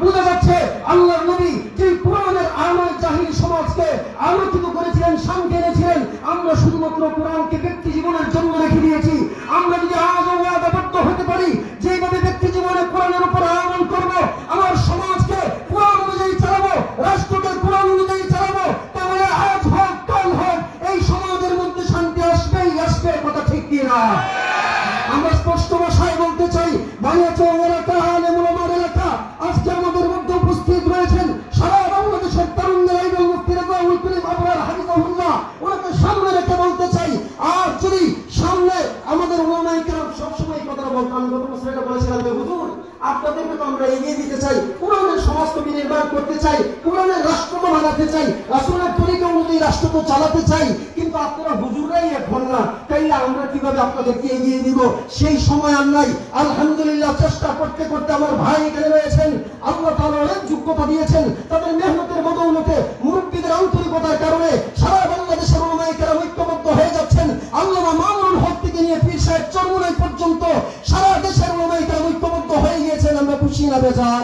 বোঝা যাচ্ছে আল্লাহর নবী যে কোরআনের আলোয় জাহিলি সমাজকে আলোকিত করেছিলেন, শান্তি এনেছিলেন। আমরা শুধুমাত্র কোরআনকে ব্যক্তি জীবনের জন্য রেখে দিয়েছি। আমরা যদি আজও ওয়াদাবদ্ধ হতে পারি যেভাবে ব্যক্তি জীবনে কোরআনের উপর আমল করব, আমার সমাজকে কোরআন অনুযায়ী চালাবো, রাষ্ট্রকে কোরআন অনুযায়ী চালাবো, তাহলে আজ হোক কাল হোক এই সমাজের মধ্যে শান্তি আসবেই আসবে। কথা ঠিক কিনা? আমরা স্পষ্ট ভাষায় বলতে চাই, বানিয়াচং এলাকা, আলেমুল আমার এলাকা, আজকে আমাদের মধ্যে উপস্থিত রয়েছেন সারা বাংলাদেশের তরুণদের আইডল মুফতি রেজাউল করিম আবরার হাফিজাহুল্লাহ। ওনাকে সামনে রেখে বলতে চাই, আর যদি সামনে আমাদের উলামায়ে কেরাম সবসময় এই কথাটা বলতাম, আমি গত বছর এটা বলেছিলাম যে হুজুর আপনাদেরকে তো আমরা এগিয়ে দিতে চাই, কোরআনের সমাজকে নির্মাণ করতে চাই, কোরআনের রাষ্ট্র বানাতে চাই, রাসূলের তরিকা অনুযায়ী রাষ্ট্র তো চালাতে চাই, কিন্তু আপনারা হুজুররাই এখন না, তাইলে আমরা কিভাবে আপনাদেরকে এগিয়ে দিব? সেই সময় আর নাই। আলহামদুলিল্লাহ চেষ্টা করতে করতে আমার ভাই এখানে রয়েছেন, আল্লাহ তাআলা অনেক যোগ্যতা দিয়েছেন, তাদের মেহনতের বদৌলতে, মুরব্বীদের আন্তরিকতার কারণে সারা বাংলাদেশের উলামায়ে কেরাম ঐক্যবদ্ধ হয়ে যাচ্ছেন। আল্লামা মামুনুল হক থেকে নিয়ে পীর সাহেব চরমুনাই পর্যন্ত সারা দেশের উলামায়ে কেরাম ঐক্যবদ্ধ হয়ে গিয়েছেন। আমরা খুশি না বেজার?